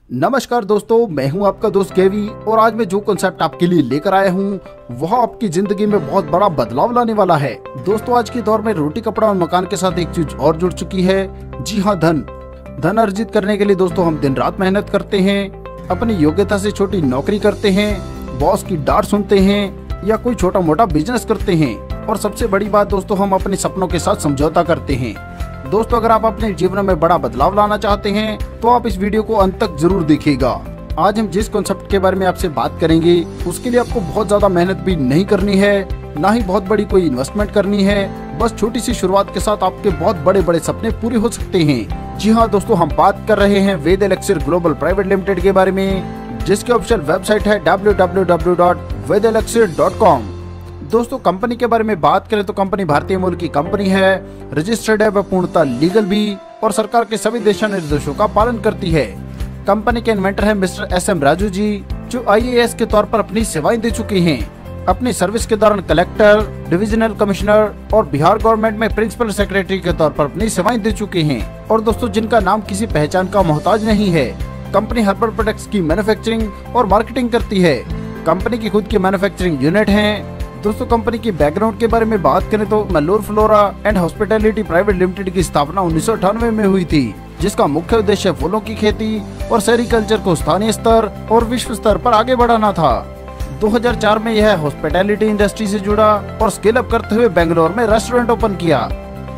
नमस्कार दोस्तों, मैं हूं आपका दोस्त केवी और आज मैं जो कॉन्सेप्ट आपके लिए लेकर आया हूं वह आपकी जिंदगी में बहुत बड़ा बदलाव लाने वाला है। दोस्तों, आज के दौर में रोटी कपड़ा और मकान के साथ एक चीज और जुड़ चुकी है। जी हाँ, धन अर्जित करने के लिए दोस्तों हम दिन रात मेहनत करते हैं, अपनी योग्यता से छोटी नौकरी करते हैं, बॉस की डांट सुनते हैं या कोई छोटा मोटा बिजनेस करते हैं और सबसे बड़ी बात दोस्तों, हम अपने सपनों के साथ समझौता करते हैं। दोस्तों, अगर आप अपने जीवन में बड़ा बदलाव लाना चाहते हैं तो आप इस वीडियो को अंत तक जरूर देखिएगा। आज हम जिस कॉन्सेप्ट के बारे में आपसे बात करेंगे उसके लिए आपको बहुत ज्यादा मेहनत भी नहीं करनी है, ना ही बहुत बड़ी कोई इन्वेस्टमेंट करनी है। बस छोटी सी शुरुआत के साथ आपके बहुत बड़े बड़े सपने पूरे हो सकते हैं। जी हाँ दोस्तों, हम बात कर रहे हैं वेद एलेक्सिर ग्लोबल प्राइवेट लिमिटेड के बारे में, जिसकी ऑफिशियल वेबसाइट है www.vedelexir.com। दोस्तों, कंपनी के बारे में बात करें तो कंपनी भारतीय मूल की कंपनी है, रजिस्टर्ड है, वह पूर्णतः लीगल भी और सरकार के सभी दिशा निर्देशों का पालन करती है। कंपनी के इन्वेंटर है मिस्टर SM राजू जी, जो IAS के तौर पर अपनी सेवाएं दे चुके हैं। अपनी सर्विस के दौरान कलेक्टर, डिविजनल कमिश्नर और बिहार गवर्नमेंट में प्रिंसिपल सेक्रेटरी के तौर पर अपनी सेवाएं दे चुके हैं और दोस्तों जिनका नाम किसी पहचान का मोहताज नहीं है। कंपनी हर्बल प्रोडक्ट्स की मैन्युफैक्चरिंग और मार्केटिंग करती है। कंपनी की खुद की मैन्युफैक्चरिंग यूनिट है। दोस्तों, कंपनी की बैकग्राउंड के बारे में बात करें तो मल्लोर flora and hospitality private limited की स्थापना 1998 में हुई थी, जिसका मुख्य उद्देश्य फूलों की खेती और सेरिकल्चर को स्थानीय स्तर और विश्व स्तर पर आगे बढ़ाना था। 2004 में यह हॉस्पिटैलिटी इंडस्ट्री से जुड़ा और स्केल अप करते हुए बेंगलोर में रेस्टोरेंट ओपन किया।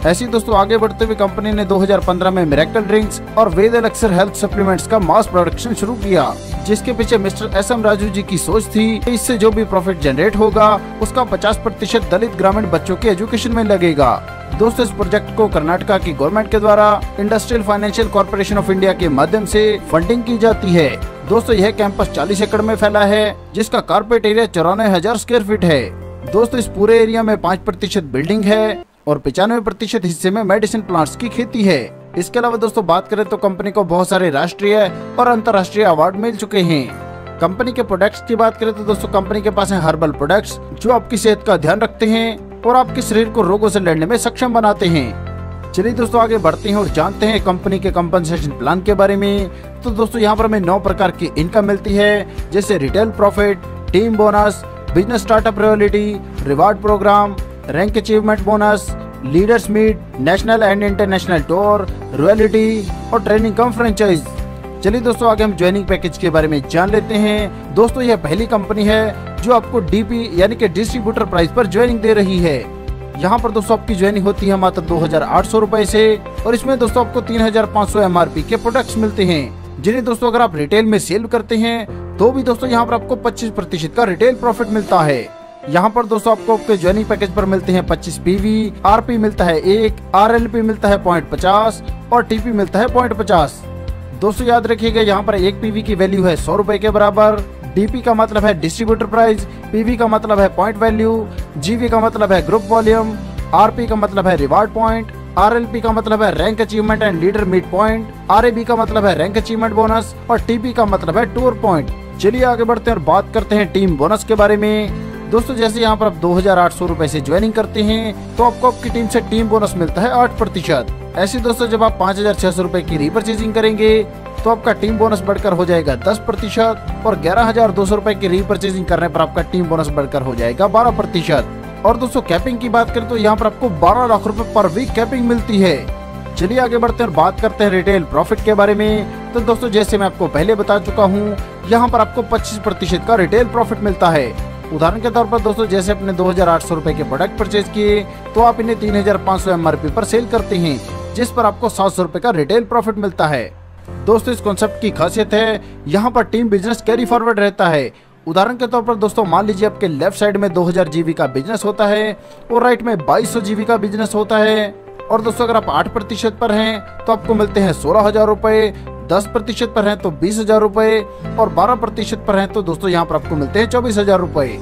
ऐसी दोस्तों आगे बढ़ते हुए कंपनी ने 2015 में मिरेकल ड्रिंक्स और वेद एलेक्सिर हेल्थ सप्लीमेंट्स का मास प्रोडक्शन शुरू किया, जिसके पीछे मिस्टर SM राजू जी की सोच थी। इससे जो भी प्रॉफिट जनरेट होगा उसका 50% दलित ग्रामीण बच्चों के एजुकेशन में लगेगा। दोस्तों, इस प्रोजेक्ट को कर्नाटका की गवर्नमेंट के द्वारा industrial financial corporation of India के माध्यम से फंडिंग की जाती है। दोस्तों, यह कैंपस 40 एकड़ में फैला है, जिसका कारपेट एरिया 94,000 स्क्वायर फीट है। दोस्तों, इस पूरे एरिया में 5% बिल्डिंग है और 95% हिस्से में मेडिसिन प्लांट्स की खेती है। इसके अलावा दोस्तों बात करें तो कंपनी को बहुत सारे राष्ट्रीय और अंतर्राष्ट्रीय अवार्ड मिल चुके हैं। कंपनी के प्रोडक्ट्स की बात करें तो दोस्तों कंपनी के पास है हर्बल प्रोडक्ट्स, जो आपकी सेहत का ध्यान रखते हैं और आपके शरीर को रोगों से लड़ने में सक्षम बनाते हैं। चलिए दोस्तों आगे बढ़ते हैं और जानते हैं कंपनी के कंपनसेशन प्लान के बारे में। तो दोस्तों यहाँ पर हमें 9 प्रकार की इनकम मिलती है, जैसे retail profit, team bonus, business startup royalty, reward program, rank achievement bonus, leaders meet, national and international tour, royalty और ट्रेनिंग कम फ्रेंचाइज। चलिए दोस्तों आगे हम ज्वाइनिंग पैकेज के बारे में जान लेते हैं। दोस्तों, यह पहली कंपनी है जो आपको DP यानी कि डिस्ट्रीब्यूटर प्राइस पर ज्वाइनिंग दे रही है। यहाँ पर दोस्तों आपकी ज्वाइनिंग होती है मात्र 2,800 रुपए से और इसमें दोस्तों आपको 3,500 MRP के प्रोडक्ट्स मिलते हैं, जिन्हें दोस्तों अगर आप रिटेल में सेल करते हैं तो भी दोस्तों यहाँ पर आपको 25% का रिटेल प्रॉफिट मिलता है। यहाँ पर दोस्तों आपको आपके ज्वाइनिंग पैकेज पर मिलते हैं 25 PV, RP मिलता है 1, RLP मिलता है 0.50 और TP मिलता है 0.50। दोस्तों याद रखिएगा, यहाँ पर 1 PV की वैल्यू है 100 रुपए के बराबर। DP का मतलब है डिस्ट्रीब्यूटर प्राइस, PV का मतलब है पॉइंट वैल्यू, GV का मतलब है ग्रुप वॉल्यूम, RP का मतलब है रिवार्ड पॉइंट, RLP का मतलब है rank achievement and leader meet point, RAB का मतलब है रैंक अचीवमेंट बोनस और TP का मतलब है टूर पॉइंट। चलिए आगे बढ़ते हैं और बात करते हैं टीम बोनस के बारे में। दोस्तों, जैसे यहाँ पर आप 2,800 रुपए से ज्वाइनिंग करते हैं तो आपको आपकी टीम से टीम बोनस मिलता है 8%। ऐसे दोस्तों जब आप 5,600 रुपए की रीपर्चेजिंग करेंगे तो आपका टीम बोनस बढ़कर हो जाएगा 10% और 11,200 रुपए की रीपर्चेजिंग करने पर आपका टीम बोनस बढ़कर हो जाएगा 12%। और दोस्तों कैपिंग की बात करें तो यहाँ पर आपको 12 लाख रुपए पर वीक कैपिंग मिलती है। चलिए आगे बढ़ते हैं और बात करते हैं रिटेल प्रॉफिट के बारे में। तो दोस्तों जैसे मैं आपको पहले बता चुका हूँ, यहाँ पर आपको 25% का रिटेल प्रॉफिट मिलता है। उदाहरण के तौर पर दोस्तों जैसे अपने 2,800 रुपए के प्रोडक्ट परचेज किए तो आप इन्हें 3,500 MRP पर सेल करते हैं, जिस पर आपको 700 रुपए का रिटेल प्रॉफिट मिलता है। दोस्तों, इस कॉन्सेप्ट की खासियत है यहाँ पर टीम बिजनेस कैरी फॉरवर्ड रहता है। उदाहरण के तौर पर दोस्तों मान लीजिए आपके लेफ्ट साइड में 2,000 GB का बिजनेस होता है और राइट में 2,200 GB का बिजनेस होता है। और दोस्तों अगर आप 8% पर हैं तो आपको मिलते हैं 16,000 रुपए, 10% पर हैं तो 20,000 रुपए और 12% पर हैं तो दोस्तों यहाँ पर आपको मिलते हैं 24,000 रुपए।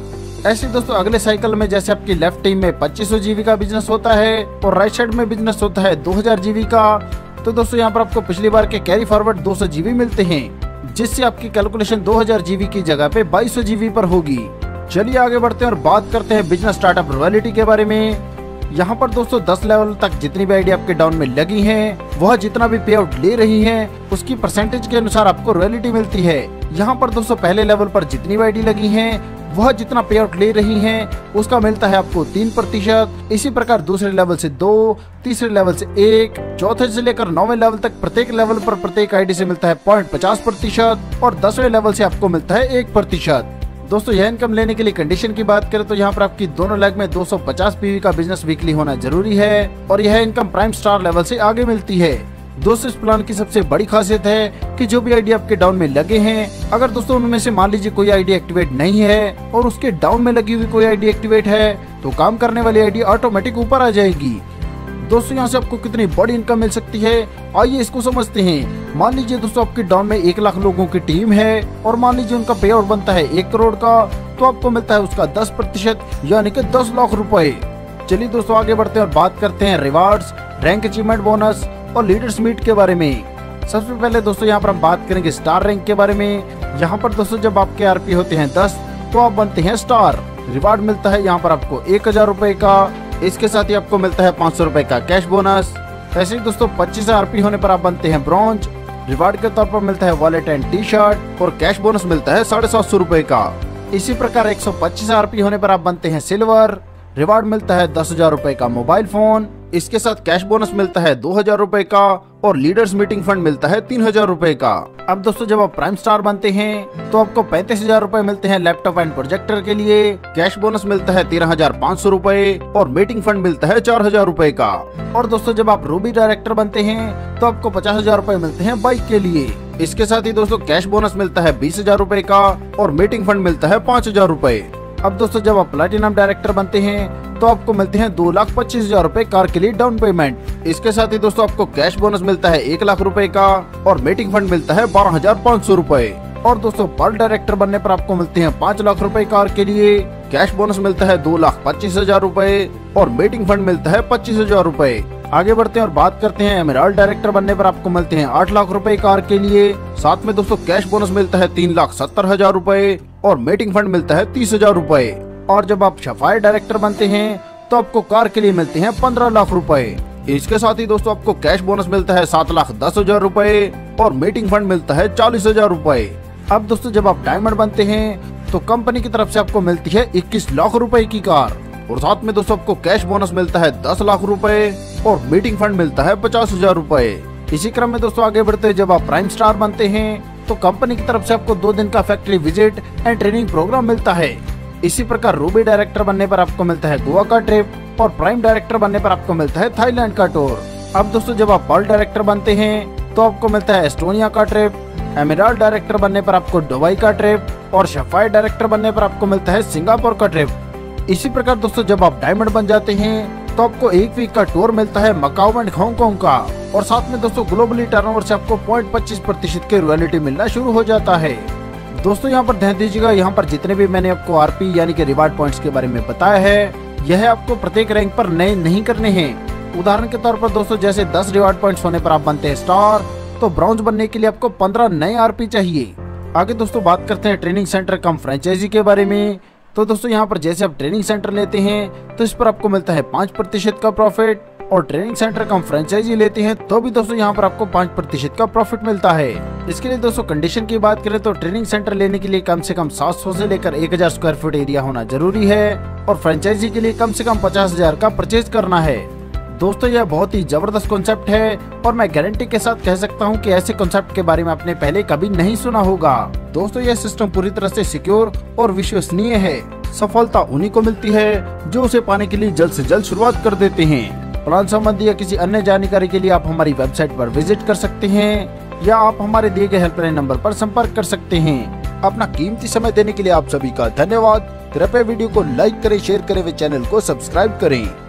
ऐसे दोस्तों अगले साइकिल में जैसे आपकी लेफ्ट टीम में 2,500 GB का बिजनेस होता है और राइट साइड में बिजनेस होता है 2,000 GB का, तो दोस्तों यहाँ पर आपको पिछली बार के कैरी फॉरवर्ड 200 GB मिलते हैं, जिससे आपकी कैलकुलेशन 2,000 GB की जगह पे 2,200 GB पर होगी। चलिए आगे बढ़ते हैं और बात करते हैं बिजनेस स्टार्टअप रॉयल्टी के बारे में। यहाँ पर दोस्तों 10 लेवल तक जितनी भी आईडी आपके डाउन में लगी हैं, वह जितना भी पे आउट ले रही हैं, उसकी परसेंटेज के अनुसार आपको रॉयल्टी मिलती है। यहाँ पर दोस्तों पहले लेवल पर जितनी भी आईडी लगी हैं, वह जितना पे आउट ले रही हैं, उसका मिलता है आपको 3%। इसी प्रकार दूसरे लेवल से 2, तीसरे लेवल से 1, चौथे से लेकर 9वें लेवल तक प्रत्येक लेवल पर प्रत्येक आईडी से मिलता है 0.50% और 10वें लेवल से आपको मिलता है 1%। दोस्तों यह इनकम लेने के लिए कंडीशन की बात करें तो यहाँ पर आपकी दोनों लेग में 250 PV का बिजनेस वीकली होना जरूरी है और यह इनकम प्राइम स्टार लेवल से आगे मिलती है। दोस्तों इस प्लान की सबसे बड़ी खासियत है कि जो भी आईडी आपके डाउन में लगे हैं, अगर दोस्तों उनमें से मान लीजिए कोई आईडी एक्टिवेट नहीं है और उसके डाउन में लगी हुई कोई आईडी एक्टिवेट है, तो काम करने वाली आईडी ऑटोमेटिक ऊपर आ जाएगी। दोस्तों यहाँ से आपको कितनी बड़ी इनकम मिल सकती है, आइए इसको समझते हैं। मान लीजिए दोस्तों आपके डाउन में 1 लाख लोगों की टीम है और मान लीजिए उनका पे आउट बनता है 1 करोड़ का, तो आपको मिलता है उसका 10% यानी कि 10 लाख रुपए। चलिए दोस्तों आगे बढ़ते हैं और बात करते हैं रिवार्ड्स, रैंक अचीवमेंट बोनस और लीडर्स मीट के बारे में। सबसे पहले दोस्तों यहाँ पर हम बात करेंगे स्टार रैंक के बारे में। यहाँ पर दोस्तों जब आपके आरपी होते हैं 10 तो आप बनते हैं स्टार। रिवार्ड मिलता है यहाँ पर आपको 1000 रुपए का, इसके साथ ही आपको मिलता है 500 रुपए का कैश बोनस। ऐसे ही दोस्तों 25 आरपी होने पर आप बनते हैं ब्रॉन्ज। रिवार्ड के तौर पर मिलता है वॉलेट एंड टी शर्ट और कैश बोनस मिलता है 750 रुपए का। इसी प्रकार 125 आरपी होने पर आप बनते हैं सिल्वर। रिवार्ड मिलता है 10,000 रुपए का मोबाइल फोन, इसके साथ कैश बोनस मिलता है 2000 रुपए का और लीडर्स मीटिंग फंड मिलता है 3000 रुपए का। अब दोस्तों जब आप प्राइम स्टार बनते हैं तो आपको 35,000 रुपए मिलते हैं लैपटॉप एंड प्रोजेक्टर के लिए, कैश बोनस मिलता है 13,500 रुपए और मीटिंग फंड मिलता है 4,000 रुपए का। और दोस्तों जब आप रूबी डायरेक्टर बनते हैं तो आपको 50,000 रुपए मिलते हैं बाइक के लिए। इसके साथ ही दोस्तों कैश बोनस मिलता है 20,000 रुपए का और मीटिंग फंड मिलता है 5,000 रुपए। अब दोस्तों जब आप प्लैटिनम डायरेक्टर बनते हैं तो आपको मिलते हैं 2,25,000 रुपए कार के लिए डाउन पेमेंट। इसके साथ ही दोस्तों आपको कैश बोनस मिलता है 1 लाख रुपए का और मीटिंग फंड मिलता है 12,500 रुपए। और दोस्तों पर्ल डायरेक्टर बनने पर आपको मिलते हैं 5 लाख रुपए कार के लिए, कैश बोनस मिलता है 2,25,000 रुपए और मीटिंग फंड मिलता है 25,000 रुपए। आगे बढ़ते हैं और बात करते हैं एमराल्ड डायरेक्टर बनने पर आपको मिलते हैं 8 लाख रुपए कार के लिए, साथ में दोस्तों कैश बोनस मिलता है 3,70,000 रुपए और मीटिंग फंड मिलता है 30,000 रुपए। और जब आप सफायर डायरेक्टर बनते हैं तो आपको कार के लिए मिलते हैं 15 लाख रुपए। इसके साथ ही दोस्तों आपको कैश बोनस मिलता है 7,10,000 रुपए और मीटिंग फंड मिलता है 40,000 रुपए। अब दोस्तों जब आप डायमंड बनते हैं तो कंपनी की तरफ से आपको मिलती है 21 लाख रुपए की कार और साथ में दोस्तों आपको कैश बोनस मिलता है 10 लाख रुपए और मीटिंग फंड मिलता है 50,000 रुपए। इसी क्रम में दोस्तों आगे बढ़ते हैं, जब आप प्राइम स्टार बनते हैं तो कंपनी की तरफ से आपको 2 दिन का factory visit and training program मिलता है। इसी प्रकार रूबी डायरेक्टर बनने पर आपको मिलता है गोवा का ट्रिप और प्राइम डायरेक्टर बनने पर आपको मिलता है थाईलैंड का टूर। अब दोस्तों जब आप पर्ल डायरेक्टर बनते हैं तो आपको मिलता है एस्टोनिया का ट्रिप, एमराल्ड डायरेक्टर बनने पर आपको दुबई का ट्रिप और सफायर डायरेक्टर बनने पर आपको मिलता है सिंगापुर का ट्रिप। इसी प्रकार दोस्तों जब आप डायमंड बन जाते हैं तो आपको 1 वीक का टूर मिलता है मकाऊ एंड हांगकांग का और साथ में दोस्तों ग्लोबली टर्नओवर से आपको 0.25% के रॉयल्टी मिलना शुरू हो जाता है। दोस्तों यहाँ पर ध्यान दीजिएगा, यहाँ पर जितने भी मैंने आपको आरपी यानी कि रिवार्ड पॉइंट्स के बारे में बताया है, यह आपको प्रत्येक रैंक पर नए नहीं करने हैं। उदाहरण के तौर पर दोस्तों जैसे 10 रिवार्ड पॉइंट्स होने पर आप बनते हैं स्टार, तो ब्रॉन्ज बनने के लिए आपको 15 नए आरपी चाहिए। आगे दोस्तों बात करते हैं ट्रेनिंग सेंटर कम फ्रेंचाइजी के बारे में। तो दोस्तों यहाँ पर जैसे आप ट्रेनिंग सेंटर लेते हैं तो इस पर आपको मिलता है 5% का प्रॉफिट और ट्रेनिंग सेंटर कम फ्रेंचाइजी लेते हैं तो भी दोस्तों यहाँ पर आपको 5% का प्रॉफिट मिलता है। इसके लिए दोस्तों कंडीशन की बात करें तो ट्रेनिंग सेंटर लेने के लिए कम से कम 700 से लेकर 1000 स्क्वायर फीट एरिया होना जरूरी है और फ्रेंचाइजी के लिए कम से कम 50,000 का परचेज करना है। दोस्तों यह बहुत ही जबरदस्त कॉन्सेप्ट है और मैं गारंटी के साथ कह सकता हूँ कि ऐसे कॉन्सेप्ट के बारे में आपने पहले कभी नहीं सुना होगा। दोस्तों यह सिस्टम पूरी तरह से सिक्योर और विश्वसनीय है। सफलता उन्हीं को मिलती है जो उसे पाने के लिए जल्द से जल्द शुरुआत कर देते हैं। प्लान संबंधी या किसी अन्य जानकारी के लिए आप हमारी वेबसाइट पर विजिट कर सकते हैं या आप हमारे दिए गए हेल्पलाइन नंबर पर संपर्क कर सकते हैं। अपना कीमती समय देने के लिए आप सभी का धन्यवाद। कृपया वीडियो को लाइक करें, शेयर करें व चैनल को सब्सक्राइब करें।